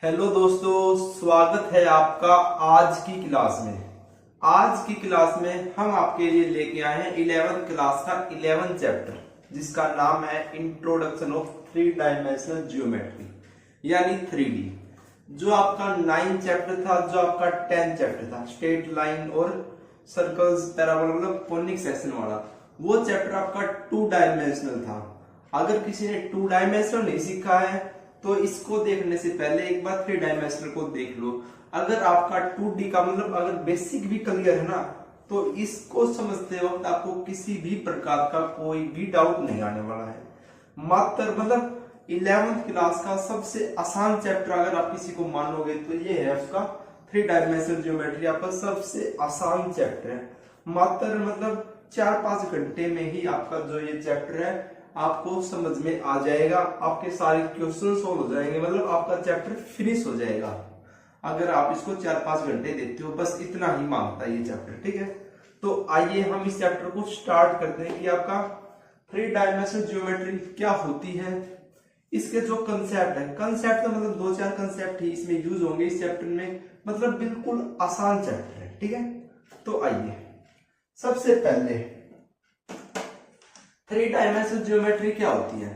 Hello दोस्तों, स्वागत है आपका आज की क्लास में। आज की क्लास में हम आपके लिए लेके आए हैं 11th क्लास का 11th चैप्टर, जिसका नाम है introduction of three dimensional geometry यानी 3D। जो आपका 9th चैप्टर था, जो आपका 10th चैप्टर था, स्ट्रेट लाइन और सर्कल्स पैराबोला मतलब कोनिक सेक्शन वाला, वो चैप्टर आपका 2 डायमेंशनल था। अगर किसी ने 2 डायमेंशनल नहीं सीखा है तो इसको देखने से पहले एक बार 3 डायमेंशनल को देख लो। अगर आपका 2D का मतलब अगर बेसिक भी क्लियर है ना, तो इसको समझते वक्त आपको किसी भी प्रकार का कोई भी डाउट नहीं आने वाला है। मात्र मतलब 11th क्लास का सबसे आसान चैप्टर अगर आप किसी को मानोगे तो ये है उसका 3 डायमेंशनल ज्योमेट्री। आपका सबसे आसान चैप्टर है। मात्र मतलब 4-5 घंटे में ही आपका जो ये चैप्टर है आपको समझ में आ जाएगा। आपके सारे क्वेश्चन सोल्व हो जाएंगे, मतलब आपका चैप्टर फिनिश हो जाएगा अगर आप इसको 4-5 घंटे देते हो। बस इतना ही मांगता है ये चैप्टर, ठीक है। तो आइए हम इस चैप्टर को स्टार्ट करते हैं कि आपका 3 डायमेंशनल ज्योमेट्री क्या होती है। इसके जो कंसेप्ट है, कंसेप्ट तो मतलब 2-4 कंसेप्ट ही इसमें यूज होंगे इस चैप्टर में, मतलब बिल्कुल आसान चैप्टर है, ठीक है। तो आइए सबसे पहले 3 डायमेंशनल ज्योमेट्री क्या होती है।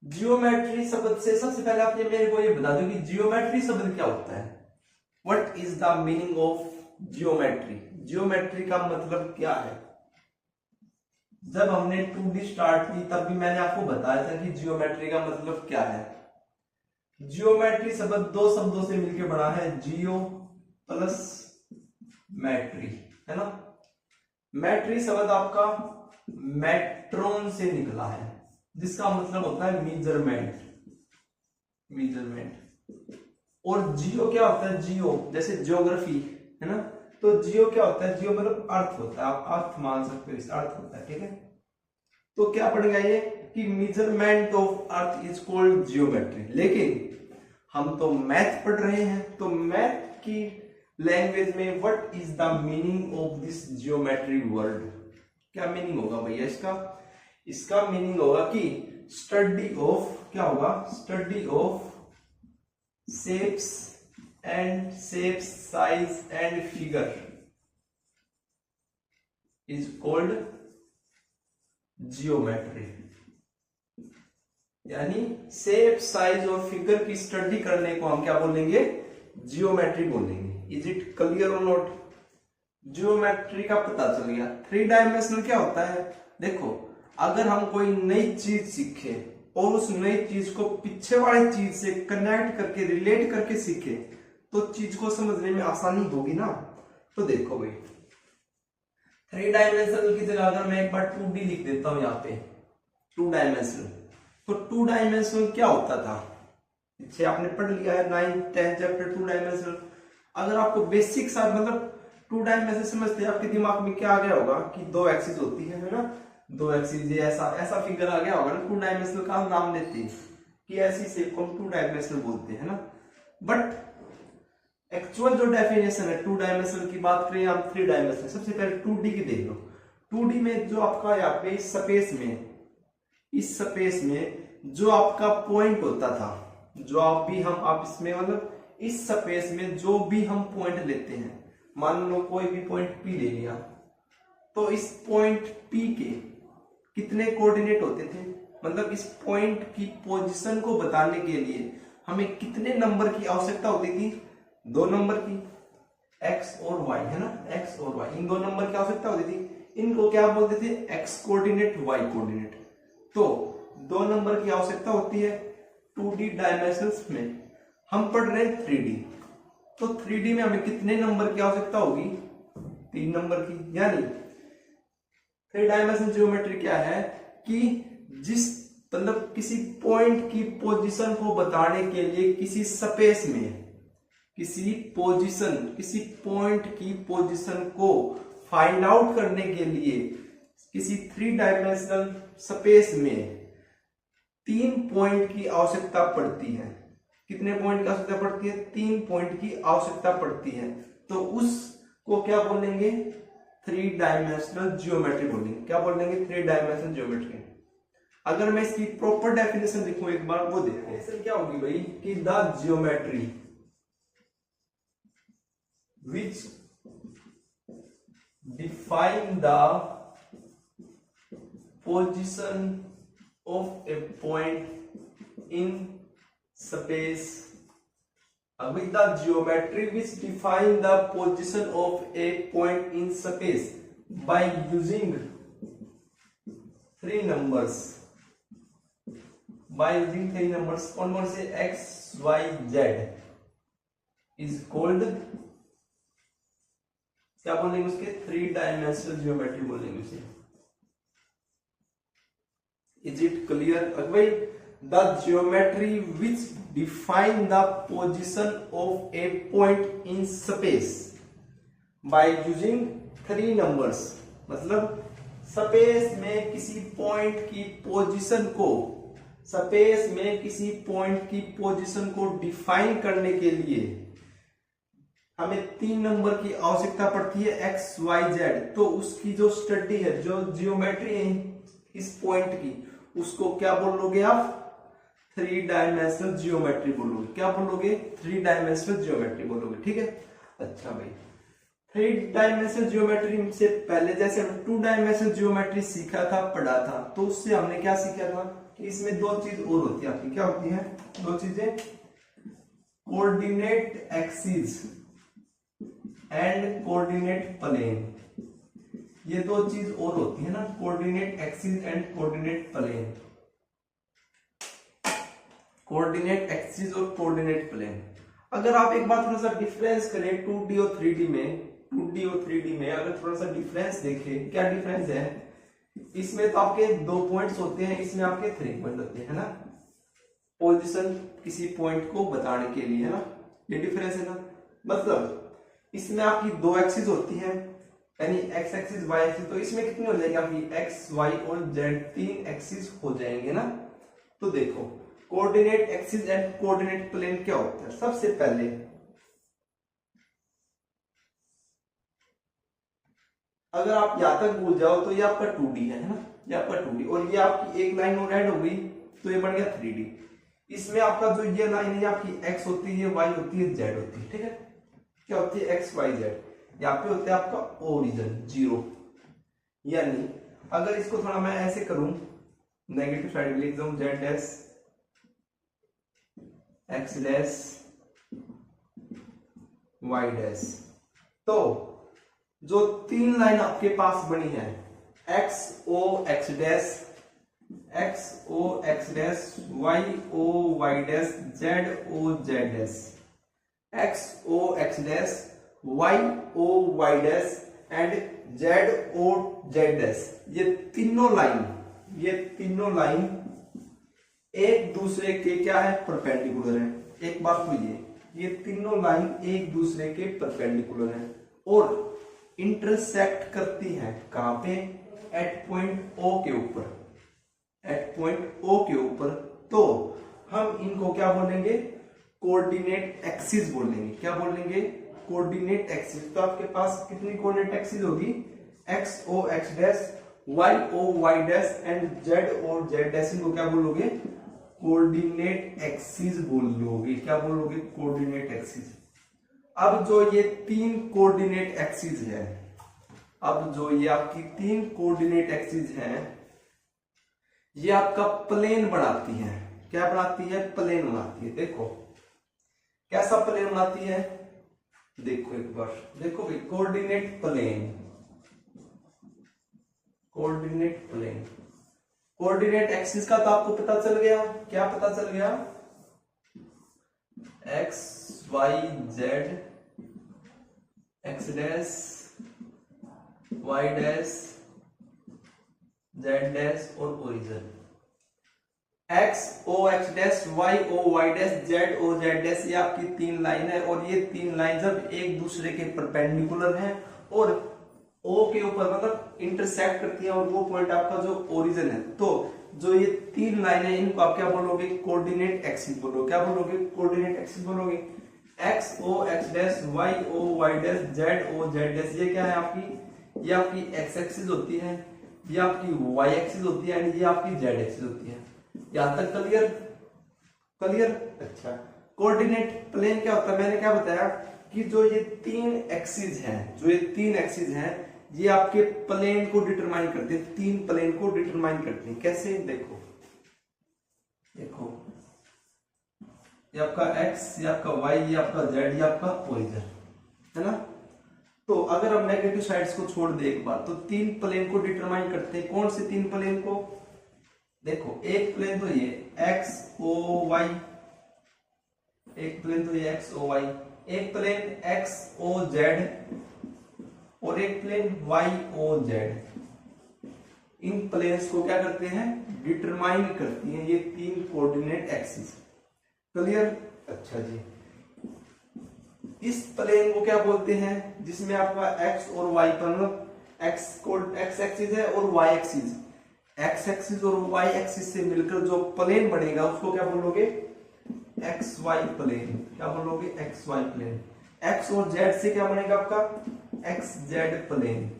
जियोमेट्री शब्द से सबसे पहले आप ये मेरे को ये बता दो कि जियोमेट्री शब्द क्या होता है। What is the meaning of geometry. Geometry का मतलब क्या है। जब हमने 2D स्टार्ट की तब भी मैंने आपको बताया था कि जियोमेट्री का मतलब क्या है। जियोमेट्री शब्द 2 शब्दों से मिलकर बना है, जियो प्लस मैट्री, है ना। मैट्री शब्द आपका मेट्रोन से निकला है, जिसका मतलब होता है मेजरमेंट। और जियो क्या होता है, जियो जैसे ज्योग्राफी है ना, तो जियो क्या होता है, जियो मतलब अर्थ होता है, आप अर्थ मान सकते हो, इस अर्थ होता है, ठीक है। तो क्या पढ़ेगा ये कि measurement of earth is called geometry. लेकिन हम तो मैथ पढ़ रहे हैं, तो मैथ की लैंग्वेज में what is the meaning of this geometry word. क्या मीनिंग होगा भैया इसका। इसका मीनिंग होगा कि स्टडी ऑफ, क्या होगा, study of shapes and shapes size and figure is called geometry. यानी शेप साइज और फिगर की स्टडी करने को हम क्या बोलेंगे, जियोमेट्री बोलेंगे। इज इट क्लियर और नॉट। जियोमेट्री का पता चल गया। 3 डायमेंशनल क्या होता है। देखो, अगर हम कोई नई चीज सीखे और उस नई चीज को पीछे वाली चीज से कनेक्ट करके रिलेट करके सीखे तो चीज को समझने में आसानी होगी ना। तो देखो भाई, 3 डायमेंशनल की जगह अगर मैं एक बार 2D लिख देता हूं यहाँ पे 2 डायमेंशनल, तो 2 डायमेंशनल क्या होता था पीछे आपने पढ़ लिया है 9th 10th चैप्टर 2 डायमेंशनल। अगर आपको बेसिक सा मतलब 2 डायमेंशनल समझते हैं, आपके दिमाग में क्या आ गया होगा कि 2 एक्सिस होती है ना, 2 एक्सिस, ये ऐसा फिगर आ गया होगा ना। 2 डायमेंशनल का नाम देते हैं कि ऐसी शेप को हम 2 डायमेंशनल बोलते हैं ना। बट एक्चुअल जो डेफिनेशन है 2 डायमेंशनल की बात करें हम 3 डायमेंशनल, सबसे पहले 2D की देख लो। 2D में जो आपका यहाँ पे स्पेस में, इस स्पेस में जो आपका पॉइंट होता था, जो आप इसमें मतलब इस स्पेस में जो भी हम पॉइंट लेते हैं, मान लो कोई भी पॉइंट P ले लिया, तो इस पॉइंट P के कितने कोऑर्डिनेट होते थे, मतलब इस पॉइंट की पोजीशन को बताने के लिए हमें कितने नंबर की आवश्यकता होती थी, 2 नंबर की, x और y, है ना, x और y, इन 2 नंबर की आवश्यकता होती थी। इनको क्या बोलते थे, x कोऑर्डिनेट, y कोऑर्डिनेट। तो 2 नंबर की आवश्यकता होती है 2D डायमेंशंस में। हम पढ़ रहे हैं 3D, तो 3D में हमें कितने नंबर की आवश्यकता होगी, 3 नंबर की। यानी 3 डायमेंशनल ज्योमेट्री क्या है कि जिस मतलब किसी पॉइंट की पोजीशन को बताने के लिए किसी स्पेस में किसी पॉइंट की पोजीशन को फाइंड आउट करने के लिए किसी 3 डायमेंशनल स्पेस में 3 पॉइंट की आवश्यकता पड़ती है। कितने पॉइंट की आवश्यकता पड़ती है, 3 पॉइंट की आवश्यकता पड़ती है। तो उसको क्या बोलेंगे, 3 डायमेंशनल जियोमेट्री बोलेंगे। क्या बोलेंगे, 3 डायमेंशनल जियोमेट्री। अगर मैं इसकी प्रॉपर डेफिनेशन लिखूं एक बार, वो देखो क्या होगी भाई कि the geometry which define the position of a point in space. With the geometry which define the position of a point in space by using three numbers. By using three numbers, कौन से x, y, z is called, क्या बोलेंगे उसके, three dimensional geometry बोलेंगे उसे. Is it clear? भाई, the geometry which define the position of a point in space by using three numbers. मतलब space में किसी पॉइंट की पोजीशन को, स्पेस में किसी पॉइंट की पोजीशन को डिफाइन करने के लिए हमें तीन नंबर की आवश्यकता पड़ती है, एक्स, वाई, जेड. तो उसकी जो स्टडी है, जो जियोमेट्री है इस पॉइंट की, उसको क्या बोलोगे आप, थ्री डायमेंशनल जियोमेट्री बोलोगे. क्या बोलोगे, थ्री डायमेंशनल जियोमेट्री बोलोगे. ठीक है. अच्छा भाई, थ्री डायमेंशनल जियोमेट्री से पहले जैसे हम टू डायमेंशनल जियोमेट्री सीखा था, पढ़ा था, तो उससे हमने क्या सीखा था कि इसमें दो चीज और होती है आपकी. क्या होती है दो चीजें, coordinate axis and coordinate plane. ये दो चीज और होती है ना, coordinate axis and coordinate plane. Coordinate axis और कोऑर्डिनेट प्लेन. अगर आप एक बार थोड़ा सा डिफरेंस करें 2D और 3D में, 2D और 3D में अगर थोड़ा सा डिफरेंस देखें, क्या डिफरेंस है, इसमें तो आपके दो पॉइंट्स होते हैं, इसमें आपके थ्री पॉइंट होते हैं, है ना, पोजीशन किसी पॉइंट को बताने के लिए, है ना. ये डिफरेंस है ना. मतलब इसमें आपकी दो एक्सिस होती हैं, यानी एक्स एक्सिस, वाई एक्सिस. तो इसमें कितनी हो जाएगी आपकी, एक्स, वाई और जेड, तीन एक्सिस हो जाएंगे ना. तो देखो, coordinate axis and coordinate plane क्या होता है. सबसे पहले अगर आप यहां तक भूल जाओ तो ये आपका 2D है ना, ये आपका 2D, और ये आपकी एक लाइन और ऐड हो गई तो ये बन गया 3D. इसमें आपका जो ये लाइन है, आपकी एक्स होती है, वाई होती है, जेड होती है. ठीक है. क्या होती है, एक्स, वाई, जेड. यहाँ पे होता है आपका ओरिजिन, जीरो. यानी अगर इसको थोड़ा मैं ऐसे करूं, नेगेटिव साइड लिख दूं, z dash, x dash, Y dash. तो जो तीन लाइन आपके पास बनी है, x O x dash, x O x dash, Y O Y dash, Z O Z dash, x O x dash, Y O Y dash and z O Z dash. ये तीनों line एक दूसरे के क्या है, परपेंडिकुलर है. एक बात तो ये तीनों लाइन एक दूसरे के परपेंडिकुलर है और इंटरसेक्ट करती है. कहां पे, एट पॉइंट ओ के ऊपर, एट पॉइंट ओ के ऊपर. तो हम इनको क्या बोलेंगे, कोऑर्डिनेट एक्सिस बोलेंगे. क्या बोलेंगे, कोऑर्डिनेट एक्सिस. तो आपके पास कितनी कोऑर्डिनेट एक्सिस होगी, x O x dash, Y O Y dash and z O Z dash. इनको क्या बोलोगे, कोऑर्डिनेट एक्सिस बोलोगे. क्या बोलोगे, कोऑर्डिनेट एक्सिस. अब जो ये तीन कोऑर्डिनेट एक्सिस है, अब जो ये आपकी तीन कोऑर्डिनेट एक्सिस है, ये आपका प्लेन बनाती है. क्या बनाती है, प्लेन बनाती है. देखो कैसा प्लेन बनाती है, देखो एक बार देखो भाई, coordinate plane, coordinate plane. Coordinate axis का तो आपको पता चल गया. क्या पता चल गया, X Y Z, X dash, Y dash, Z dash और origin. X O x dash, Y O Y dash, Z O Z dash. ये आपकी तीन लाइन है और ये तीन लाइन जब एक दूसरे के परपेंडिकुलर हैं और ओ के ऊपर मतलब इंटरसेक्ट करती है और वो पॉइंट आपका जो ओरिजिन है, तो जो ये तीन लाइन है इनको आप क्या बोलोगे, कोऑर्डिनेट एक्सिस बोलोगे. क्या बोलोगे, कोऑर्डिनेट एक्सिस बोलोगे. X O x dash, Y O Y dash, Z O Z dash. ये क्या है आपकी, ये आपकी एक्स एक्सिस होती है, ये आपकी वाई एक्सिस होती है एंड ये आपकी जेड एक्सिस होती है. यहां तक क्लियर, क्लियर. अच्छा, कोऑर्डिनेट प्लेन क्या होता है, मैंने क्या बताया, कि जो ये तीन एक्सिस हैं, ये आपके प्लेन को डिटरमाइन करते हैं, तीन प्लेन को डिटरमाइन करते हैं। कैसे? देखो ये आपका x, ये आपका y, ये आपका z, ये आपका ओरिजिन है ना। तो अगर हम नेगेटिव साइड्स को छोड़ दे एक बार, तो तीन प्लेन को डिटरमाइन करते हैं। कौन से तीन प्लेन को? देखो एक प्लेन तो ये x o y, एक प्लेन तो ये x o y, एक प्लेन x o z और एक प्लेन y o z। इन प्लेन्स को क्या करते हैं? डिटरमाइन करती हैं ये तीन कोऑर्डिनेट एक्सिस। क्लियर? अच्छा जी, इस प्लेन को क्या बोलते हैं? जिसमें आपका x और y पर x एक्सिस है और y एक्सिस, x एक्सिस और y एक्सिस से मिलकर जो प्लेन बनेगा उसको क्या बोलोगे? xy plane. क्या बोलोगे? xy plane. x और z से क्या बनेगा आपका? xz plane.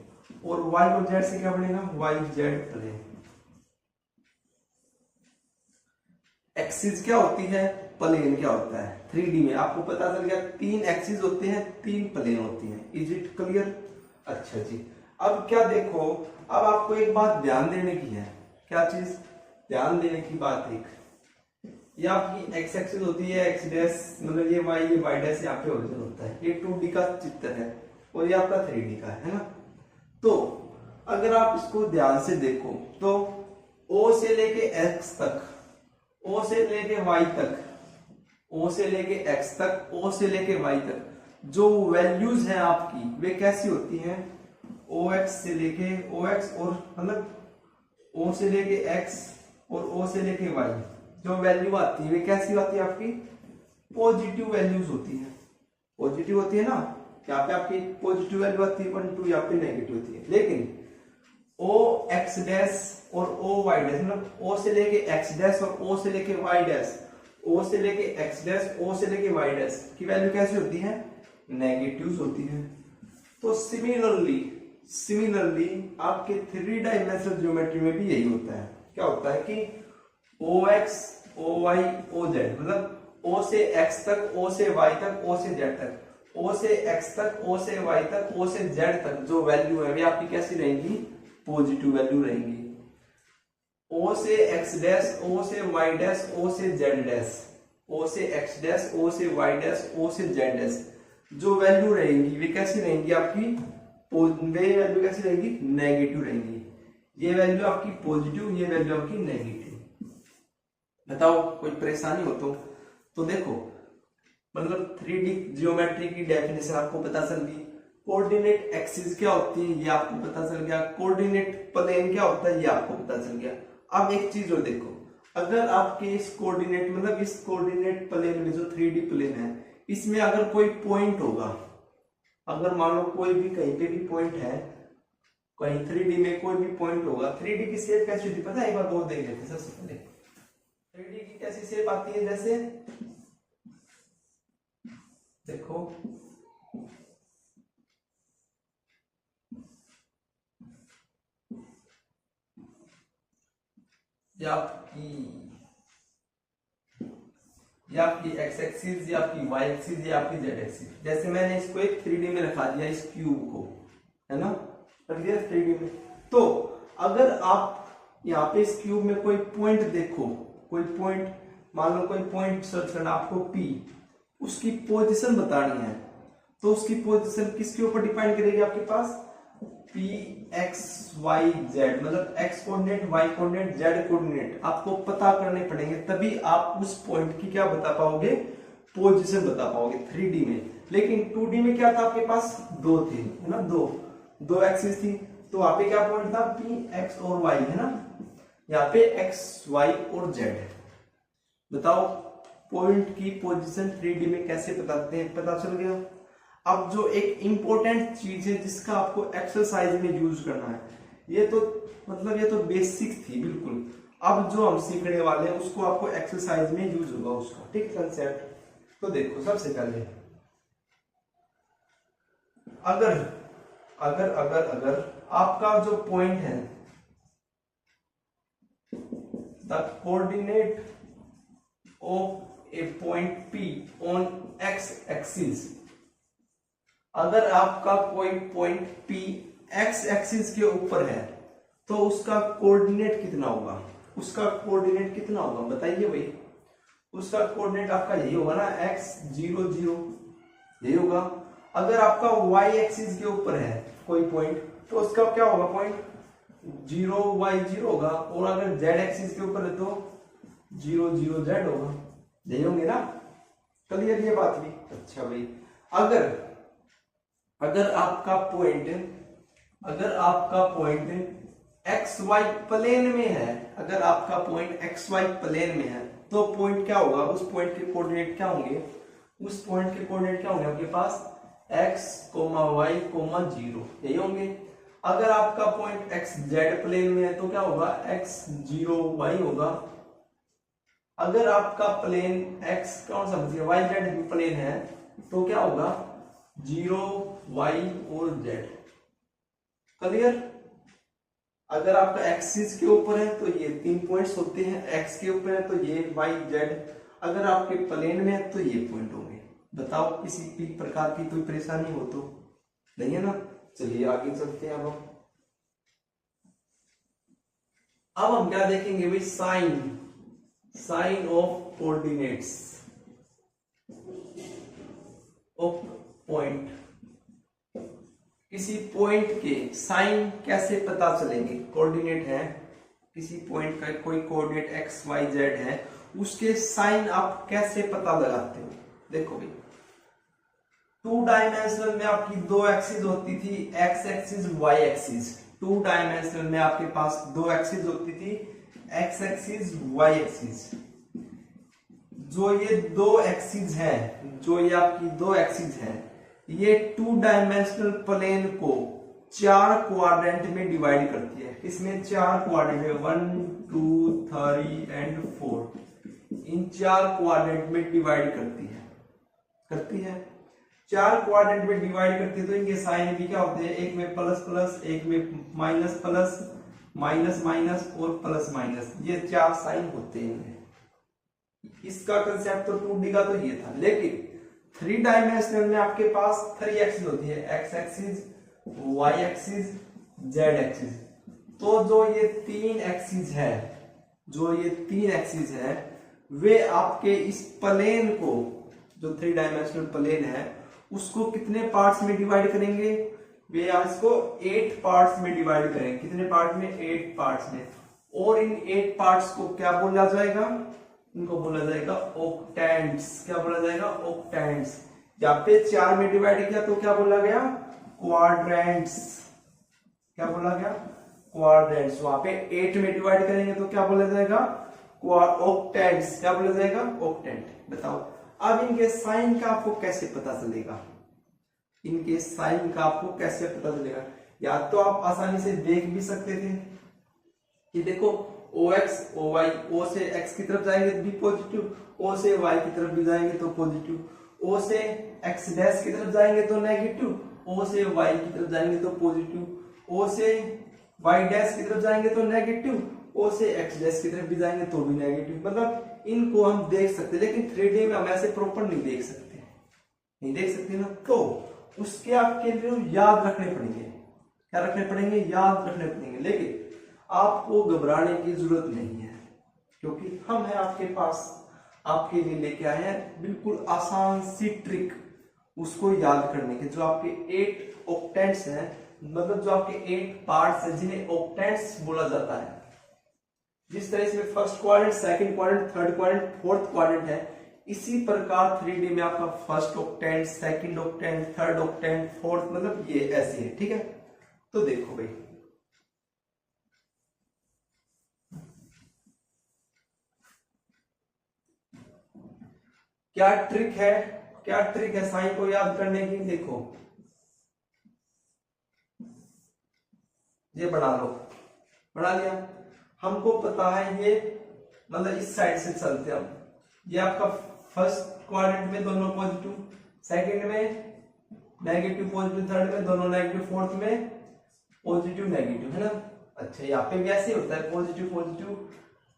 और y और z से क्या बनेगा? yz plane. एक्सिस क्या होती है, प्लेन क्या होता है? 3D में आपको पता चल गया, तीन एक्सिस होते हैं, तीन प्लेन होती हैं। Is it clear? अच्छा जी, अब क्या देखो, अब आपको एक बात ध्यान देने की है। क्या चीज ध्यान देने की बात? एक ये आपकी एक्स एक्सिस होती है, एक्स डैश मतलब ये y डैश यहाँ पे ओरिजिन होता है। ये 2D का चित्र है और ये आपका 3D का है ना। तो अगर आप इसको ध्यान से देखो तो O से लेके x तक, O से लेके y तक, O से लेके x तक, O से लेके y तक जो वैल्यूज हैं आपकी वे कैसी होती हैं? OX से लेके OX और मतलब O से लेके x और O से लेके y जो वैल्यू आती है वे कैसी आती है आपकी? पॉजिटिव वैल्यूज होती है। पॉजिटिव होती है ना, यहाँ पे आपकी पॉजिटिव वैल्यू आती है 1 2, यहाँ पे नेगेटिव होती है। लेकिन O x डैश और O y डैश मतलब O से लेके x डैश और O से लेके y डैश, O से लेके x डैश, O से लेके y डैश की वैल्यू कैसी होती है? नेगेटिव होती है। तो सिमिलरली आपके 3 डायमेंशनल ज्योमेट्री में भी यही होता है। क्या होता है कि OX, OY, OZ मतलब O से x तक, O से y तक, O से z तक, O से x तक, O से y तक, O से z तक जो वैल्यू है वे आपकी कैसी रहेंगी? पॉजिटिव वैल्यू रहेंगी। O से x डैश, O से y डैश, O से z डैश, O से x डैश, O से y डैश, O से z डैश जो वैल्यू रहेंगी वे कैसी रहेंगी आपकी? वे वैल्यू कैसी रहेंगी? नेगेटिव रहेंगी। ये वैल्यू आपकी पॉजिटिव, ये वैल्यू आपकी नेगेटिव। बताओ कोई परेशानी हो तो देखो, मतलब 3D जियोमेट्री की डेफिनेशन आपको पता चल गई। कोऑर्डिनेट एक्सिस क्या होती है ये आपको पता चल गया। कोऑर्डिनेट प्लेन क्या होता है ये आपको पता चल गया। अब एक चीज और देखो, अगर आपके इस कोऑर्डिनेट मतलब इस कोऑर्डिनेट प्लेन में जो 3D प्लेन है इसमें अगर कोई पॉइंट होगा, अगर मान लो कोई भी कहीं पे भी पॉइंट है, कहीं 3D में कोई भी पॉइंट होगा, 3D की शेप कैसी होती है पता है? एक बार बहुत देख लेते हैं। सबसे पहले 3D की कैसी शेप आती है? जैसे देखो ये आपकी x एक्सिस, ये आपकी y एक्सिस, ये आपकी z एक्सिस। जैसे मैंने इसको एक 3D में रखा दिया, इस क्यूब को, है ना, रख दिया 3D में। तो अगर आप यहाँ पे इस क्यूब में कोई पॉइंट देखो, कोई पॉइंट मान लो कोई पॉइंट सर्च करना आपको P, उसकी पोजीशन बतानी है, तो उसकी पोजीशन किसके ऊपर डिपेंड करेगी? आपके पास P x y z मतलब x coordinate, y coordinate, z coordinate आपको पता करने पड़ेंगे, तभी आप उस पॉइंट की क्या बता पाओगे? पोजीशन बता पाओगे 3D में। लेकिन 2D में क्या था? आपके पास दो थे, है ना, दो एक्सिस थी, तो वहां पे क्या पॉइंट था? P x और y, है ना, यहाँ पे x y और z। बताओ पॉइंट की पोजीशन 3D में कैसे बताते हैं? पता चल गया। अब जो एक इंपॉर्टेंट चीज है जिसका आपको एक्सरसाइज में यूज करना है, ये तो मतलब ये तो बेसिक थी बिल्कुल, अब जो हम सीखने वाले हैं उसको आपको एक्सरसाइज में यूज होगा उसका, ठीक कंसेप्ट। तो देखो सबसे पहले अगर अगर अगर अगर आपका जो पॉइंट है, the coordinate of a point P on x axis अगर आपका कोई पॉइंट P एक्स एक्सिस के ऊपर है तो उसका कोऑर्डिनेट कितना होगा, उसका कोऑर्डिनेट कितना होगा बताइए भाई। उसका कोऑर्डिनेट आपका यही होगा ना, x 0 0 यही होगा। अगर आपका y एक्सिस के ऊपर है कोई पॉइंट तो उसका क्या होगा, पॉइंट 0 y 0 होगा। और अगर z एक्सिस के ऊपर है तो 0 0 z होगा, यही होंगे ना। क्लियर ये बात भी। अच्छा भाई, अगर आपका पॉइंट एक्स वाई प्लेन में है, अगर आपका पॉइंट एक्स वाई प्लेन में है तो पॉइंट क्या होगा, उस पॉइंट के कोऑर्डिनेट क्या होंगे, उस पॉइंट के कोऑर्डिनेट क्या होंगे आपके पास, x, y, 0 यही होंगे। अगर आपका पॉइंट एक्स जेड प्लेन में है तो क्या होगा, x 0 y होगा। अगर आपका प्लेन x कौन सा y जेड प्लेन है तो क्या होगा 0 y और z। क्लियर। अगर आपका एक्सिस के ऊपर है तो ये 3 पॉइंट्स होते हैं, x के ऊपर है तो ये y z, अगर आपके प्लेन में है तो ये पॉइंट होंगे। बताओ किसी भी प्रकार की कोई परेशानी हो तो नहीं है ना। चलिए आगे चलते हैं। अब हम क्या देखेंगे भाई, sign of coordinates of point. किसी पॉइंट के साइन कैसे पता चलेंगे, कोऑर्डिनेट है किसी पॉइंट का, कोई कोऑर्डिनेट एक्स वाई जेड है, उसके साइन आप कैसे पता लगाते हो। देखो भाई, 2 डायमेंशनल में आपकी 2 एक्सिस होती थी, x axis y axis. 2 dimensional में आपके पास 2 एक्सिस होती थी, एक्स एक्सिस वाई एक्सिस। जो ये 2 एक्सिस है, जो ये आपकी 2 एक्सिस है, ये 2 डायमेंशनल प्लेन को 4 क्वाड्रेंट में डिवाइड करती है। इसमें 4 क्वाड्रेंट है, 1 2 3 एंड 4। इन 4 क्वाड्रेंट में डिवाइड करती है 4 क्वाड्रेंट में डिवाइड करती है। तो इनके साइन भी क्या होते हैं, एक में प्लस प्लस, एक में माइनस प्लस, माइनस माइनस और प्लस माइनस, ये 4 साइन होते हैं। इसका कंसेप्ट तो 2D का तो ये था, लेकिन 3 डायमेंशनल में आपके पास 3 एक्सिस होती है, x axis, y axis, z axis. तो जो ये 3 एक्सिस है, वे आपके इस प्लेन को, जो 3 डायमेंशनल प्लेन है, उसको कितने पार्ट्स में डिवाइड करेंगे, वे इसको 8 पार्ट्स में डिवाइड करेंगे। कितने पार्ट में, 8 पार्ट्स में। और इन 8 पार्ट्स को क्या बोला जाएगा, इनको बोला जाएगा ऑक्टेंट्स। क्या बोला जाएगा, ऑक्टेंट्स। यहाँ पे 4 में डिवाइड किया तो क्या बोला गया, क्वाड्रेंट्स। क्या बोला गया, क्वाड्रेंट्स। वहां पे 8 में डिवाइड करेंगे तो क्या बोला जाएगा, ऑक्टेंट्स। क्या बोला जाएगा, ऑक्टेंट। बताओ अब इनके साइन का आपको कैसे पता चलेगा, इनके साइन का आपको कैसे पता चलेगा। या तो आप आसानी से देख भी सकते थे कि देखो OX OY, O से X की तरफ जाएंगे तो भी पॉजिटिव, O से Y की तरफ भी जाएंगे तो पॉजिटिव, O से X डैश की तरफ जाएंगे तो नेगेटिव, O से Y की तरफ जाएंगे तो पॉजिटिव, O से Y डैश की तरफ जाएंगे तो नेगेटिव, O से X डैश की तरफ भी जाएंगे तो भी नेगेटिव। मतलब इनको हम देख सकते, लेकिन 3D में हम ऐसे प्रॉपर नहीं देख सकते ना। तो उसके आपके लिए याद रखने पड़ेंगे, क्या रखने पड़ेंगे, याद रखने पड़ेंगे। लेकिन आपको घबराने की जरूरत नहीं है, क्योंकि हम हैं आपके पास, आपके लिए लेके आए हैं बिल्कुल आसान सी ट्रिक उसको याद करने की। जो आपके 8 ऑक्टेंट्स हैं, मतलब जो आपके 8 पार्ट्स हैं, जिन्हें ऑक्टेंट्स बोला जाता है। जिस तरह से first quadrant, second quadrant, third quadrant, fourth quadrant है, इसी प्रकार 3D में आपका first octant, second octant, third octant, fourth, मतलब ये ऐसे है। ठीक है, तो देखो भाई, क्या ट्रिक है साइन को याद करने की। देखो ये बना लिया, हमको पता है ये, मतलब इस साइड से चलते हैं हम। ये आपका फर्स्ट क्वाड्रेंट में दोनों पॉजिटिव, सेकंड में नेगेटिव पॉजिटिव, थर्ड में दोनों नेगेटिव, फोर्थ में पॉजिटिव नेगेटिव, है ना। अच्छा, यहाँ पे भी ऐसे होता है, positive positive,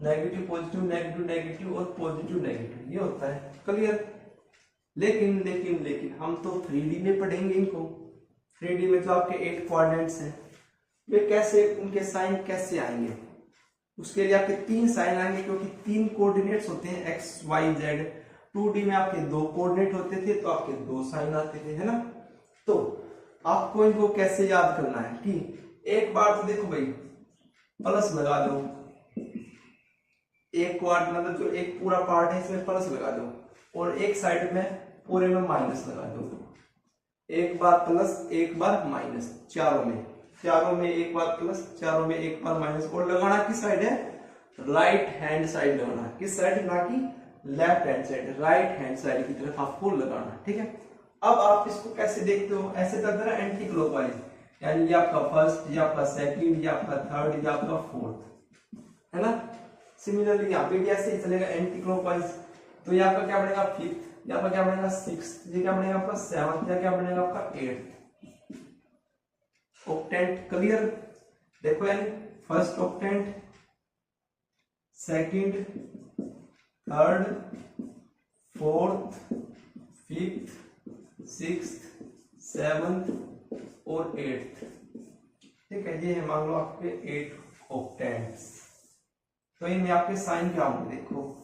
negative positive, negative negative और पॉजिटिव नेगेटिव, ये होता है। क्लियर। लेकिन हम तो 3D में पढ़ेंगे इनको। 3D में जो आपके 8 कोऑर्डिनेट्स हैं वे कैसे, उनके साइन कैसे आएंगे? उसके लिए आपके 3 साइन आएंगे, क्योंकि 3 कोऑर्डिनेट्स होते हैं x y z। 2D में आपके 2 कोऑर्डिनेट होते थे तो आपके 2 साइन आते थे, है ना। तो आपको इनको कैसे याद करना है कि एक बार तो देखो भाई, प्लस लगा दो, एक क्वार्ट मतलब जो एक पूरा पार्ट है इसमें प्लस लगा दो, और एक साइड में पूरे में माइनस लगा दो। एक बार प्लस एक बार माइनस, चारों में एक बार प्लस, चारों में एक बार माइनस। और लगाना किस साइड है? राइट हैंड साइड लगाना। किस साइड? ना कि left hand side, right hand side की तरफ आपको लगाना, ठीक है। अब आप इसको कैसे देखते हो? ऐसे करते ना एंटी क्लॉकवाइज, यानी ये आपका फर्स्ट, ये आपका सेकंड, ये आपका थर्ड, ये आपका फोर्थ, है ना। सिमिलरली यहाँ पे भी ऐसे ही चलेगा एंटी क्लॉकवाइज। तो ये आपका क्या बनेगा? फिफ्थ, यहाँ पर क्या बनेगा? सिक्स्थ, ये क्या बनेगा आपका? सेवंथ, या क्या बनेगा आपका? एट्थ। Octant clear? देखो यानी first octant, second, third, fourth, fifth, sixth, seventh और एट्थ, ठीक है। ये है मान लो आपके 8 ऑक्टेंट्स। तो इनमें आपके साइन क्या होंगे? देखो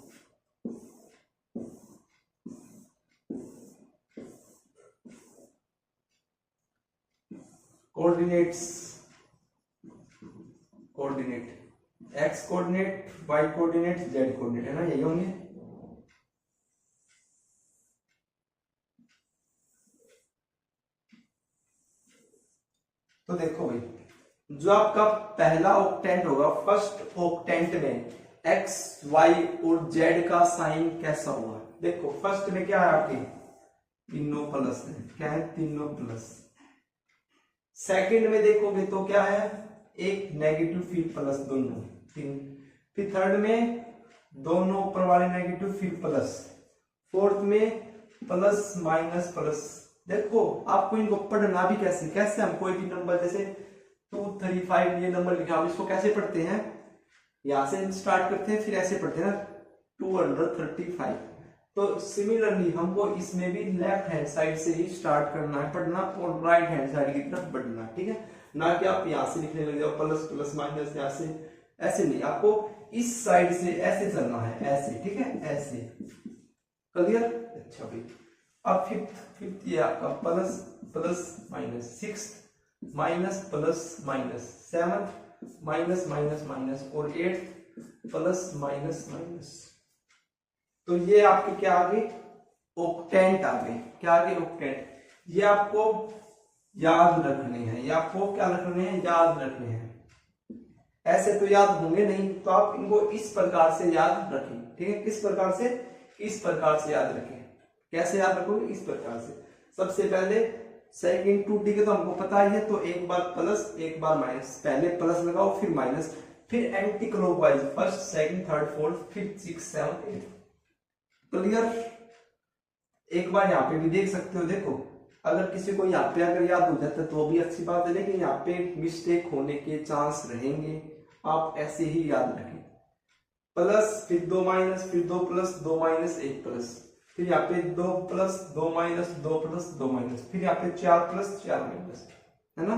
coordinates, x coordinate, y coordinate, z coordinate, है ना, यही होंगे। तो देखो भाई, जो आपका पहला ऑक्टेंट होगा, फर्स्ट ऑक्टेंट में एक्स, वाई और जेड का साइन कैसा होगा? देखो फर्स्ट में क्या है आपके? तीनों प्लस है। क्या है? तीनों प्लस। सेकंड में देखोगे तो क्या है? एक नेगेटिव फिर प्लस, दोनों तीन। फिर थर्ड में दोनों ऊपर वाले नेगेटिव फिर प्लस। फोर्थ में प्लस माइनस प्लस। देखो आपको इनको पढ़ना भी कैसे हम कोई भी नंबर जैसे 235 ये नंबर लिखा, हम इसको कैसे पढ़ते हैं? यहां से स्टार्ट करते हैं, फिर ऐसे पढ़ते हैं ना 235। तो सिमिलरली हमको इसमें भी लेफ्ट हैंड साइड से ही स्टार्ट करना है पढ़ना, और राइट हैंड साइड की तरफ बढ़ना, ठीक है। ना कि आप यहां से लिखने लग जाओ प्लस प्लस माइनस, यहां से ऐसे नहीं, आपको इस साइड से ऐसे चलना है, ऐसे, ठीक है, ऐसे। क्लियर? अच्छा भाई, अब फिफ्थ ये आपका plus plus minus, sixth minus plus minus, seventh minus minus minus, और एट्थ प्लस माइनस माइनस। तो ये आपके क्या आ गए? ऑक्टेंट आ गए। क्या आ गए? ऑक्टेंट। ये आपको याद रखने हैं, ये आपको क्या रखने हैं? याद रखने हैं। ऐसे तो याद होंगे नहीं, तो आप इनको इस प्रकार से याद रखें, ठीक है। किस प्रकार से? इस प्रकार से याद रखें। कैसे याद रखोगे? इस प्रकार से। सबसे पहले सेकंड 2D के तो हमको पता ही है, तो एक बार प्लस एक बार माइनस, पहले प्लस लगाओ फिर माइनस, फिर anti clockwise, first second third fourth fifth six seventh eight. Clear? एक बार यहाँ पे भी देख सकते हो। देखो अगर किसी को यहाँ पे अगर याद हो जाता है तो भी अच्छी बात है, लेकिन यहाँ पे मिस्टेक होने के चांस रहेंगे, आप ऐसे ही याद रखें। प्लस फिर 2 माइनस, फिर 2 प्लस 2 माइनस 1 प्लस, फिर यहाँ पे 2 प्लस 2 माइनस 2 प्लस 2 माइनस, फिर यहाँ पे 4 प्लस 4 माइनस, है ना।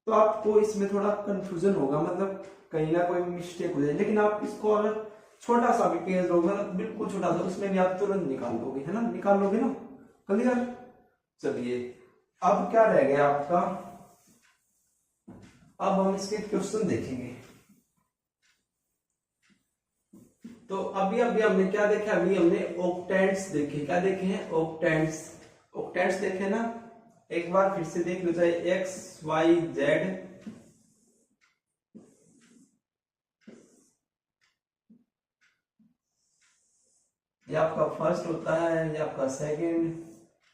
तो आपको इसमें थोड़ा कंफ्यूजन होगा, मतलब कहीं ना कोई मिस्टेक हो जाए, लेकिन आप इसको अगर छोटा सा भी पेज लोगे ना, बिल्कुल छोटा सा, उसमें भी आप तुरंत निकाल लोगे, है ना, निकाल लोगे ना। क्लियर? चलिए अब क्या रह गया आपका? अब हम इसके क्वेश्चन देखेंगे। तो अभी हमने क्या देखा? अभी हमने ऑक्टेंट्स देखे। क्या देखे हैं? ऑक्टेंट्स देखे ना। एक बार फिर से देख लो, चाहे एक्स वाई जेड, ये आपका फर्स्ट होता है, ये आपका second,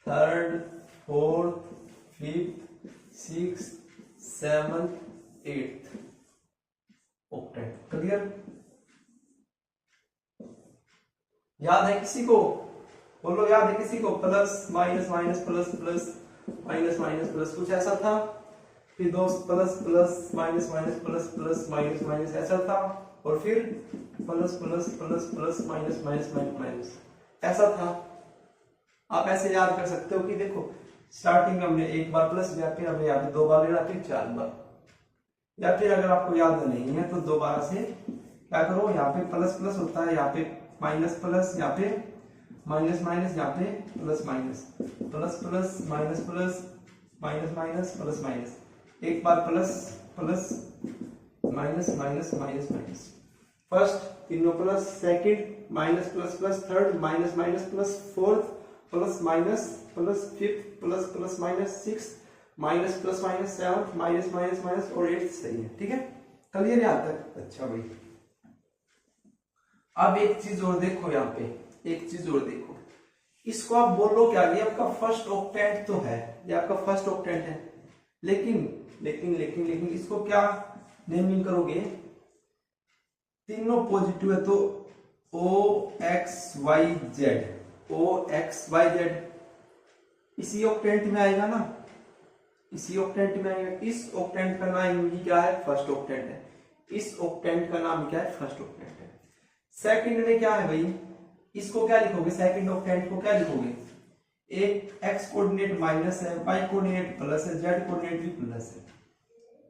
third, fourth, fifth, six, seventh, eighth octant. Clear? याद है किसी को? बोलो याद है किसी को? Plus minus minus plus plus minus minus plus, कुछ ऐसा था। फिर 2 plus plus minus minus plus plus minus minus ऐसा था, और फिर plus plus plus plus minus minus minus minus ऐसा था। आप ऐसे याद कर सकते हो कि देखो स्टार्टिंग में हमने एक बार प्लस लिया, फिर हमने यहाँ पे 2 बार लेना, फिर 4 बार, या फिर अगर आपको याद नहीं है तो दोबारा से क्या करो, यहाँ पे प्लस प्लस होता है, यहाँ पे माइनस प्लस, यहाँ पे माइनस माइनस, यहाँ पे plus minus, plus plus minus plus, minus minus plus minus, एक बार plus plus minus minus minus minus, first तीनों plus, second minus plus plus, third minus minus plus, fourth plus minus plus, fifth plus plus minus, six minus plus minus, seven minus minus minus और eight सही है। ठीक है, clear है यहाँ तक? अच्छा भाई, अब एक चीज और देखो, यहाँ पे एक चीज और देखो, इसको आप बोलो क्या, ये आपका फर्स्ट ऑक्टेंट तो है, ये आपका फर्स्ट ऑक्टेंट है, लेकिन लेकिन लेकिन लेकिन इसको क्या नेमिंग करोगे, तीनों पॉजिटिव है तो ओ एक्स वाई जेड, ओ एक्स वाई जेड इसी ऑक्टेंट में आएगा ना, इसी ऑक्टेंट में आएगा। इस ऑक्टेंट का नाम ही क्या है, फर्स्ट ऑक्टेंट है, इस ऑक्टेंट का नाम क्या है, फर्स्ट ऑक्टेंट है। सेकंड में क्या है भाई, इसको क्या लिखोगे, सेकंड ऑक्टेंट को क्या लिखोगे, एक एक्स कोऑर्डिनेट माइनस है, वाई कोऑर्डिनेट प्लस है, जेड कोऑर्डिनेट भी प्लस है।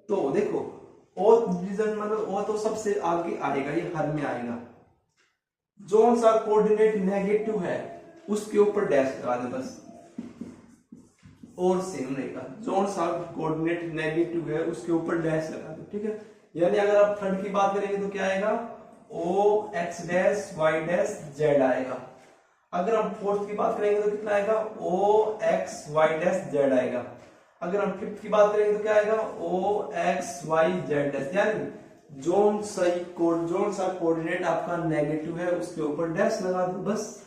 तो देखो ओ डिवीजन मतलब ओ तो सबसे आगे आएगा, ये हर में आएगा, जो सा कोऑर्डिनेट नेगेटिव है उसके ऊपर डैश लगा दे बस, और सेम रहेगा, जो सा कोऑर्डिनेट नेगेटिव है उसके ऊपर डैश लगा दो। ठीक है, यानी अगर आप थर्ड की बात करेंगे तो क्या आएगा, O x dash Y dash Z आएगा। अगर हम फोर्थ की बात करेंगे तो कितना आएगा, O X Y dash Z आएगा। अगर हम फिफ्थ की बात करेंगे तो क्या आएगा, O X Y Z dash, यानी जोन सा कोऑर्डिनेट आपका नेगेटिव है उसके ऊपर डैश लगा दो बस,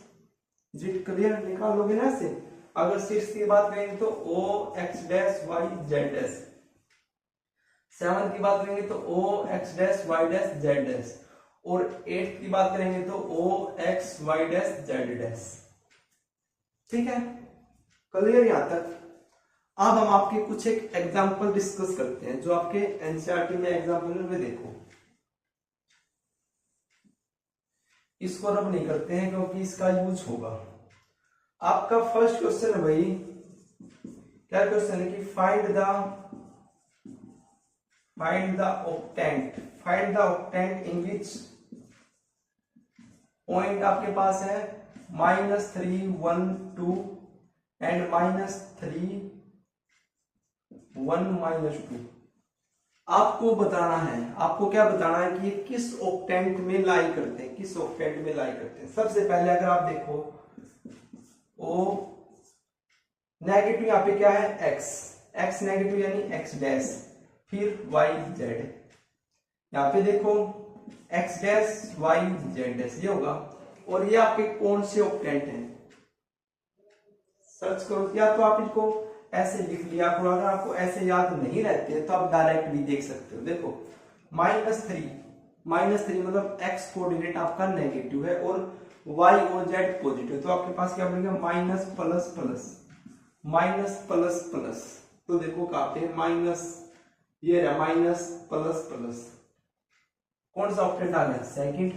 जी क्लियर, निकाल लोगे ना ऐसे। अगर सिक्स की बात करेंगे तो O x dash Y Z dash, seven की बात करेंगे तो O x dash Y dash Z dash, और एट की बात करेंगे तो O X Y dash Z dash. ठीक है, क्लियर यहां तक? अब हम आपके कुछ एक एग्जांपल डिस्कस करते हैं जो आपके एनसीईआरटी में एग्जांपल में देखो, इसको रब नहीं करते हैं क्योंकि इसका यूज होगा। आपका फर्स्ट क्वेश्चन है भाई, क्या क्वेश्चन है कि find the octant in which point आपके पास है -3 1 2 एंड -3 1 -2। आपको बताना है, आपको क्या बताना है कि ये किस ऑक्टेंट में लाई करते हैं, किस ऑक्टेंट में लाई करते हैं। सबसे पहले अगर आप देखो ओ नेगेटिव, यहाँ पे क्या है एक्स नेगेटिव यानी एक्स डैश, फिर वाई जेड, यहाँ पे देखो x dash Y Z dash ये होगा। और ये आपके कौन से ऑक्टेंट हैं, सर्च करो, या तो आप इनको ऐसे लिख लिया करो, अगर आपको ऐसे याद नहीं रहते हैं तो आप डायरेक्ट भी देख सकते हो। देखो -3 मतलब एक्स कोऑर्डिनेट आपका नेगेटिव है और वाई और जेड पॉजिटिव, तो आपके पास क्या बनेगा माइनस प्लस प्लस। तो देखो कहाँ पे माइनस, ये रहा माइनस प्लस प्लस, कौन सा ऑक्टेंट आ गया, सेकंड।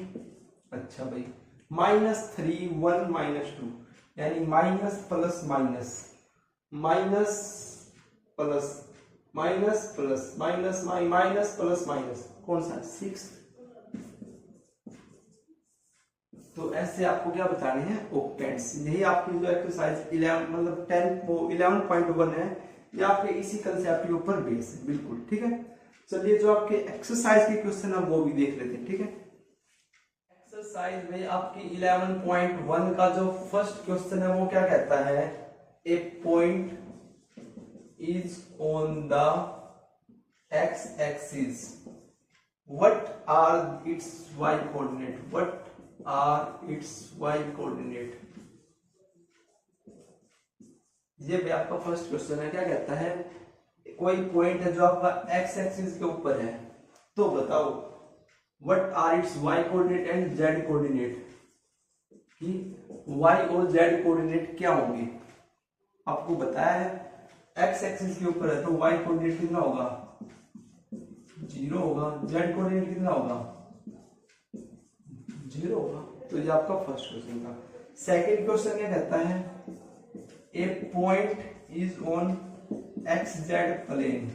अच्छा भाई, -3 1 -2 यानी minus plus minus plus minus, कौन सा, 6। तो ऐसे आपको क्या बताने हैं, ऑक्टेंट्स। यही आपकी जो एक्सरसाइज 11 मतलब 11.1 है, ये आपके इसी कंसेप्ट के ऊपर बेस है बिल्कुल। ठीक है, चलिए जो आपके एक्सरसाइज के क्वेश्चन है वो भी देख लेते हैं। ठीक है, एक्सरसाइज में आपकी 11.1 का जो फर्स्ट क्वेश्चन है वो क्या कहता है, a point is on the x axis, what are its Y coordinate. ये भी आपका फर्स्ट क्वेश्चन है, क्या कहता है, कोई पॉइंट है जो आपका एक्स एक्सिस के ऊपर है, तो बताओ what are its Y coordinate and z coordinate, कि वाई और जेड कोऑर्डिनेट क्या होंगे। आपको बताया है एक्स एक्सिस के ऊपर है तो वाई कोऑर्डिनेट कितना होगा, 0 होगा, जेड कोऑर्डिनेट कितना होगा, 0 होगा। तो ये आपका फर्स्ट क्वेश्चन था। सेकंड क्वेश्चन क्या कहता है, a point is on XZ plane,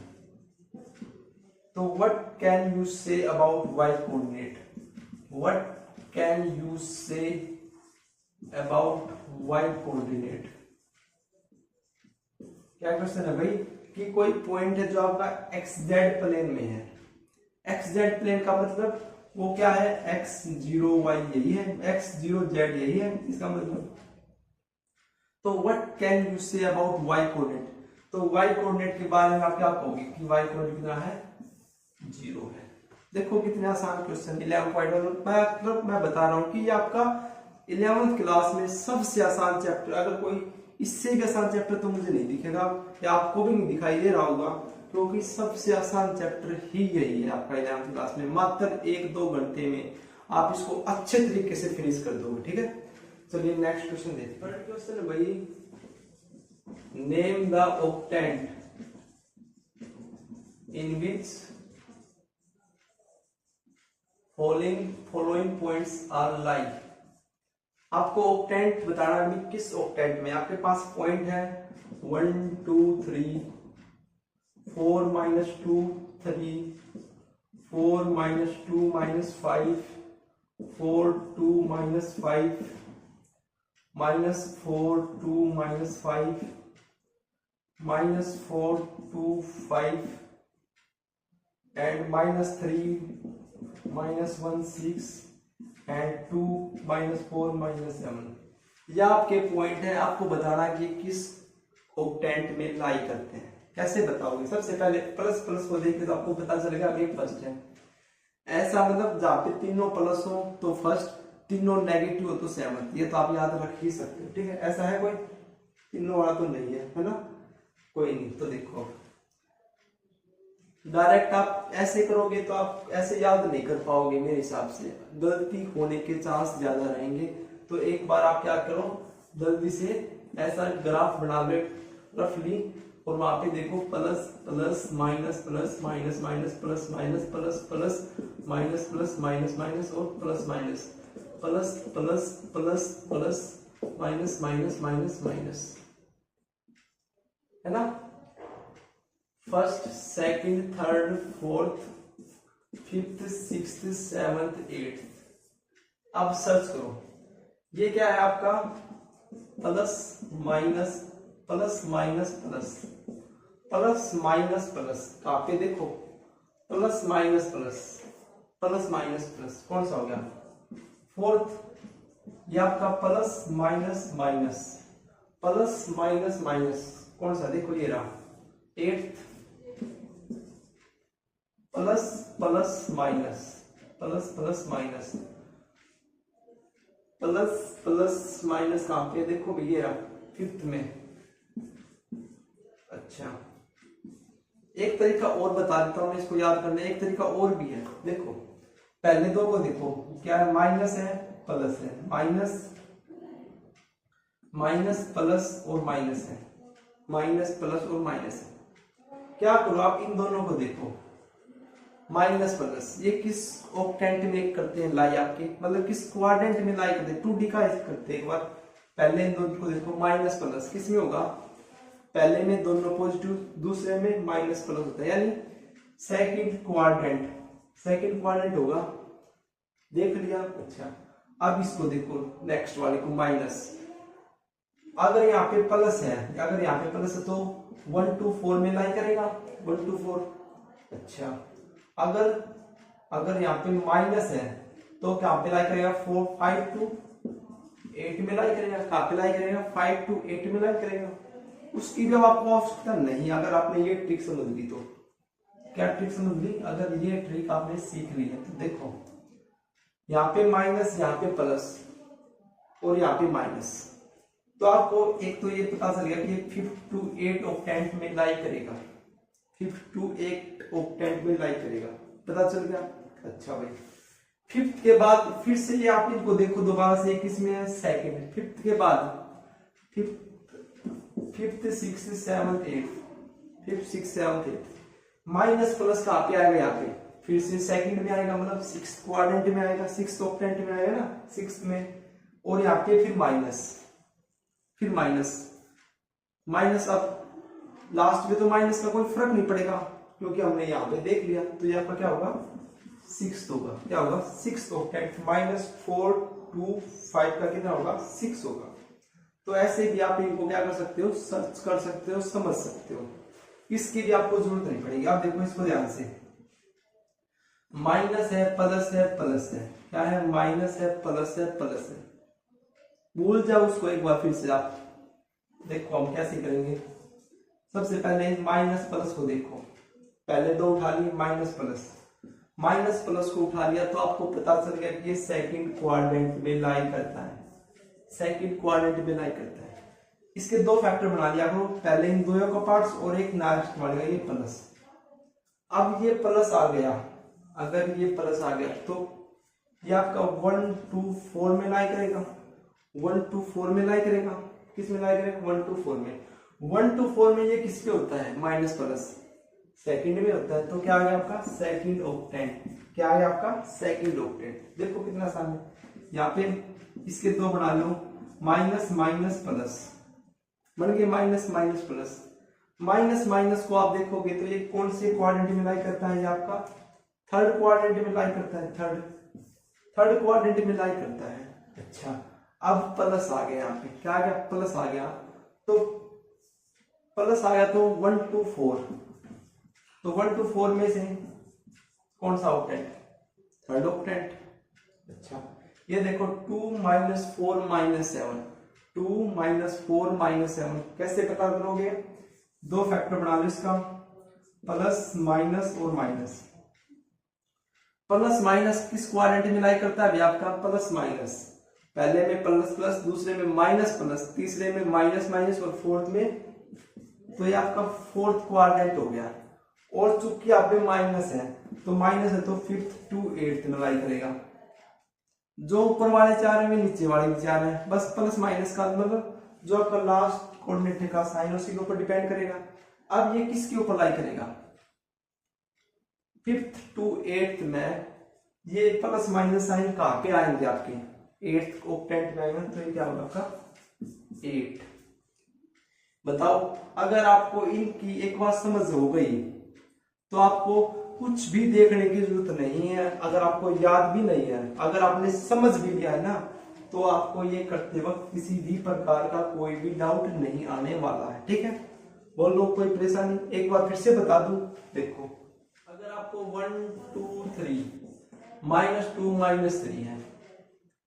तो what can you say about Y coordinate? What can you say about Y coordinate? क्या क्वेश्चन है भाई कि कोई पॉइंट है जो आपका XZ प्लेन में है। XZ प्लेन का मतलब वो क्या है, X0Y यही है, X0Z यही है इसका मतलब। तो what can you say about Y coordinate? तो Y कोऑर्डिनेट के बारे में आप क्या कहोगे कि Y कोऑर्डिनेट कितना है, 0 है। देखो कितने आसान क्वेश्चन, 11.1 मैं बता रहा हूं कि ये आपका 11th क्लास में सबसे आसान चैप्टर, अगर कोई इससे भी आसान चैप्टर तो मुझे नहीं दिखेगा या आपको भी नहीं दिखाई दे रहा होगा, क्योंकि सबसे आसान चैप्टर ही यही है आपका 11th क्लास में। मात्र 1-2 घंटे में आप इसको अच्छे तरीके से फिनिश कर दोगे, ठीक है। चलिए नेक्स्ट क्वेश्चन देखते हैं। क्वेश्चन है भाई, name the octant in which following points are lie. आपको ऑक्टेंट बताना है, किस ऑक्टेंट में आपके पास पॉइंट है 1 2 3 4 -2 3 4 -2 -5 4 2 -5 -4 2 -5 -4 2 5 and -3 -1 6 and 2 -4 -7। यह आपके पॉइंट है, आपको बताना कि किस ऑक्टेंट में लाई करते हैं। कैसे बताओगे? सबसे पहले प्लस प्लस को देख के तो आपको पता चलेगा कि फर्स्ट है। ऐसा मतलब जहाँ पे तीनों प्लस हो तो फर्स्ट, तीनों नेगेटिव हो तो सेवंथ। ये तो आप याद रख ही सकते हो, ठीक है। ऐसा है कोई तीनों वाला तो नहीं है ना, कोई नहीं। तो देखो डायरेक्ट आप ऐसे करोगे तो आप ऐसे याद नहीं कर पाओगे, मेरे हिसाब से गलती होने के चांस ज्यादा रहेंगे। तो एक बार आप क्या करो, जल्दी से ऐसा ग्राफ बना लो रफली, और वहां पे देखो plus plus minus plus minus minus plus minus plus plus minus plus minus minus और plus minus plus plus plus plus minus minus minus minus, है ना। First, second, third, fourth, fifth, sixth, seventh, eighth. अब search करो, ये क्या है आपका plus minus plus minus plus plus minus plus. कहाँ पे देखो plus minus plus plus minus plus, कौन सा हो गया फोर्थ। ये आपका plus minus minus plus minus minus, कौन सा देखो ये रहा eighth. Plus plus minus plus plus minus plus plus minus, कहां पे देखो भैया फिफ्थ में। अच्छा एक तरीका और बता देता हूं मैं इसको याद करने, एक तरीका और भी है। देखो पहले दो को देखो, क्या है माइनस है प्लस है, माइनस माइनस प्लस और माइनस है, माइनस प्लस और माइनस है। क्या करो आप इन दोनों को देखो, माइनस प्लस ये किस ऑक्टेंट में करते हैं लाई, आपके मतलब किस क्वाड्रेंट में लाई करते हैं, 2D का करते हैं। एक बार पहले इन दोनों को देखो, माइनस प्लस किस में होगा, पहले में दोनों पॉजिटिव, दूसरे में माइनस प्लस होता है, यानी सेकंड क्वाड्रेंट होगा, देख लिया। अच्छा अब इसको देखो नेक्स्ट वाले को माइनस, अगर यहाँ पे प्लस है, अगर यहाँ पे प्लस है तो 1 2 4 में लाई करेगा, 1 2 4। अच्छा अगर यहाँ पे माइनस है तो क्या पे लाई करेगा 4 5 to 8 में लाई करेगा, कहाँ पे लाई करेगा 5 to 8 में लाई करेगा। उसकी जब आपको आवश्यकता नहीं, अगर आपने ये ट्रिक समझ ली तो, क्या ट्रिक समझ ली, अगर ये ट्रिक आपने सीख ली है तो देखो यहाँ पे माइनस, यहाँ पे प्लस और यहाँ पे माइनस, तो आपको एक तो ये पता चल गया कि ये 5 to 8 ऑक्टेंट में लाई करेगा, 5 to 8 ऑक्टेंट में लाई करेगा, पता चल गया। अच्छा भाई फिफ्थ के बाद फिर से ये आप इनको देखो दोबारा से, किसमें है सेकंड, फिफ्थ के बाद fifth six seventh eight, fifth six seventh eight, minus plus कहाँ पे आएगा, यहाँ पे फिर से सेकंड में आएगा, मतलब सिक्स क्वाड्रेंट में आएगा, सिक्स ऑक्टेंट में आएगा ना, सिक्स में, और यहाँ पे फिर माइनस माइनस, अब लास्ट में तो माइनस का कोई फर्क नहीं पड़ेगा क्योंकि हमने यहाँ पे देख लिया, तो ये आपका क्या होगा 6 होगा, क्या होगा 6 ऑक्टेंट, -4 2 5 का कितना होगा 6 होगा। तो ऐसे भी आप इनको क्या कर सकते हो, सर्च कर सकते हो, समझ सकते हो, इसकी भी आपको जरूरत नहीं पड़ेगी। आप देखो इसको ध्यान से, माइनस है प्लस है प्लस है, क्या है माइनस है प्लस है प्लस है, भूल जाओ उसको एक बार फिर से। आप देखो हम कैसे करेंगे, सबसे पहले माइनस प्लस को देखो, पहले दो उठा लिए माइनस प्लस, माइनस प्लस को उठा लिया तो आपको पता चल गया कि ये सेकंड क्वाड्रेंट में लाई करता है, सेकंड क्वाड्रेंट में लाई करता है। इसके दो फैक्टर बना लिया करो, पहले इन दोनों का पार्ट्स और एक लास्ट बनेगा ये प्लस। अब ये प्लस आ गया, अगर ये प्लस आ गया तो ये आपका 1 2 4 में लाई करेगा, 1 2 4 में लाई करेगा, किस में लाई करेगा 1 2 4 में, 1 2 4 में ये किस पे होता है माइनस प्लस सेकंड में होता है, तो क्या आ गया आपका सेकंड ऑक्टेंट, क्या आ गया आपका सेकंड ऑक्टेंट। देखो कितना आसान है, यहाँ पे इसके दो बना लो, माइनस माइनस प्लस बन गए, minus minus plus, minus minus को आप देखोगे तो ये कौन से क्वाड्रेंट में लाई करता है, ये आपका थर्ड क्वाड्रेंट में लाई करता है, थर्ड क्वाड्रेंट में लाई करता है। अच्छा अब प्लस आ गया, यहाँ पे क्या आ गया प्लस आ गया, तो प्लस आ गया तो 1 2 4, तो 1 2 4 में से कौन सा ऑक्टेंट, थर्ड ऑक्टेंट। अच्छा ये देखो 2 - 4 - 7, 2 - 4 - 7 कैसे पता करोगे, दो फैक्टर बना लो इसका, प्लस माइनस और माइनस, प्लस माइनस किस क्वाड्रेंट में लाई करता है अभी आपका प्लस माइनस, पहले में प्लस प्लस, दूसरे में माइनस प्लस, तीसरे में माइनस माइनस और फोर्थ में, तो ये आपका फोर्थ क्वाड्रेंट हो गया। और चूंकि यहाँ पे माइनस है तो माइनस है तो 5th to 8th में लाई करेगा, जो ऊपर वाले चार है वे नीचे वाले भी चार है, बस प्लस माइनस का मतलब जो आपका लास्ट कोऑर्डिनेट का साइन उसी के ऊपर डिपेंड करेगा। अब ये किसके ऊपर लाई करेगा 5th to 8th में, ये प्लस माइनस साइन कहाँ पे आएंगे आपके 8th ऑक्टेंट में आएगा, तो ये क्या होगा आपका 8। बताओ अगर आपको इनकी एक बात समझ हो गई तो आपको कुछ भी देखने की जरूरत नहीं है, अगर आपको याद भी नहीं है, अगर आपने समझ भी लिया है ना, तो आपको ये करते वक्त किसी भी प्रकार का कोई भी डाउट नहीं आने वाला है। ठीक है, बोलो कोई परेशानी, एक बार फिर से बता दूं, देखो अगर आपको 1 2 3 -2 -3 है,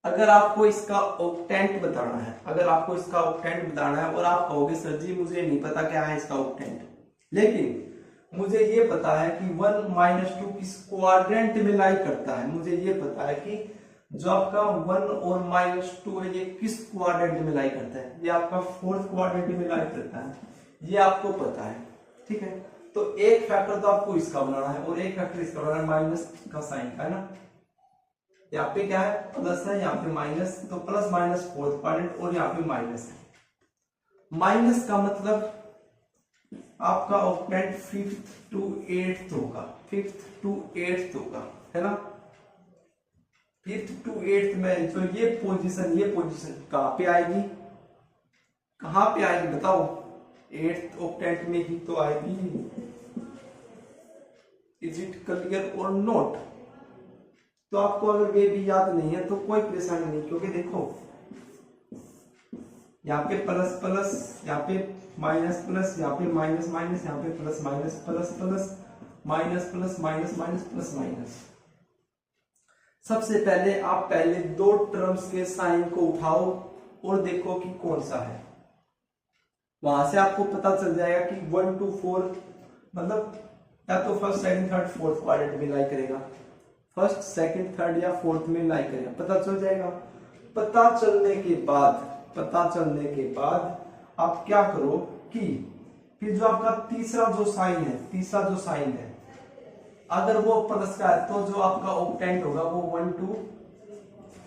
अगर आपको इसका ऑक्टेंट बताना है, अगर आपको इसका ऑक्टेंट बताना है और आप कहोगे सर जी मुझे नहीं पता क्या है इसका ऑक्टेंट, लेकिन मुझे ये पता है कि 1 - 2 किस क्वाड्रेंट में लाई करता है, मुझे ये पता है कि जो आपका 1 और -2 है ये किस क्वाड्रेंट में लाई करता है, ये आपका फोर्थ क्वाड्रेंट में लाई करता है, ये आपको पता है। ठीक है, तो एक फैक्टर तो आपको इसका बनाना है और एक फैक्टर इसका बनाना है, माइनस का साइन का है ना, यहाँ पे क्या है प्लस है, यहाँ पे माइनस, तो प्लस माइनस फोर्थ क्वाड्रेंट और यहाँ पे माइनस है। माइनस का मतलब आपका ऑक्टेंट 5th to 8th होगा, 5th to 8th होगा, है ना। 5th to 8th में जो ये पोजीशन कहां पे आएगी, कहां पे आएगी बताओ, 8th ऑक्टेंट में ही तो आएगी। इज इट क्लियर और नॉट। तो आपको अगर वे भी याद नहीं है तो कोई परेशानी नहीं, क्योंकि देखो यहाँ पे प्लस प्लस, यहाँ पे माइनस प्लस, यहाँ पे माइनस माइनस, यहाँ पे plus minus plus plus, minus plus minus minus plus minus. सबसे पहले आप पहले दो टर्म्स के साइन को उठाओ और देखो कि कौन सा है, वहां से आपको पता चल जाएगा कि 1 2 4 मतलब या तो first second third fourth quadrant में लाई करेगा, फर्स्ट सेकंड थर्ड या फोर्थ में लाई करेगा, पता चल जाएगा। पता चलने के बाद आप क्या करो कि फिर जो आपका तीसरा जो साइन है अगर वो प्लस का है तो जो आपका ऑक्टेंट होगा वो 1 2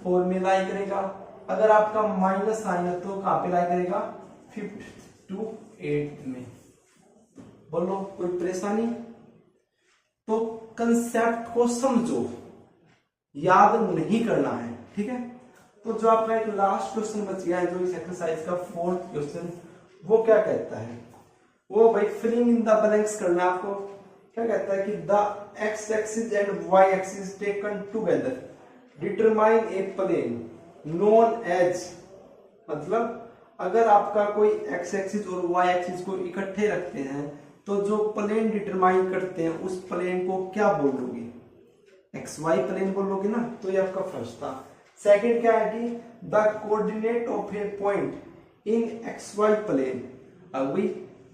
4 में लाई करेगा, अगर आपका माइनस साइन है तो कहां पे लाई करेगा 5th to 8th में। बोलो कोई परेशानी। तो कंसेप्ट को समझो, याद नहीं करना है, ठीक है। तो जो आपका एक लास्ट क्वेश्चन बच गया है, जो इस एक्सरसाइज का 4th क्वेश्चन, वो क्या कहता है, वो भाई फिलिंग इन द ब्लैंक्स करना। आपको क्या कहता है कि the x axis and y axis taken together determine a plane known as, मतलब अगर आपका कोई एक्स एक्सिस और वाई एक्सिस को इकट्ठे रखते हैं तो जो प्लेन डिटरमाइन करते हैं उस प्लेन को क्या बोलोगे, एक्स वाई प्लेन बोलोगे ना। तो ये आपका फर्स्ट था। सेकंड क्या है कि the coordinate of a point in x y plane. अभी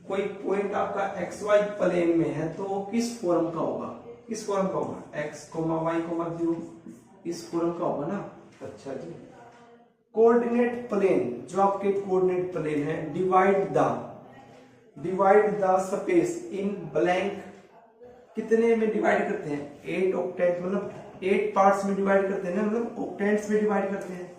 कोई पॉइंट आपका एक्स वाई प्लेन में है तो वो किस फॉर्म का होगा, किस फॉर्म का होगा, एक्स कोमा वाई कोमा 0, इस फॉर्म का होगा ना। अच्छा जी, कोऑर्डिनेट प्लेन, जो आपके कोऑर्डिनेट प्लेन है, divide the space in blank, कितने में डिवाइड करते हैं, 8 ऑक्टेंट, मतलब 8 पार्ट्स में डिवाइड करते हैं ना, मतलब ऑक्टेंट्स में डिवाइड करते हैं।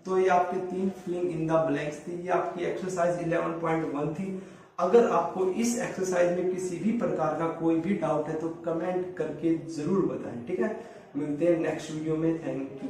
तो ये आपके 3 फिलिंग इन द ब्लैंक्स थी। ये आपकी एक्सरसाइज 11.1 थी। अगर आपको इस एक्सरसाइज में किसी भी प्रकार का कोई भी डाउट है तो कमेंट करके जरूर बताएं, ठीक है। मिलते हैं नेक्स्ट वीडियो में, थैंक यू।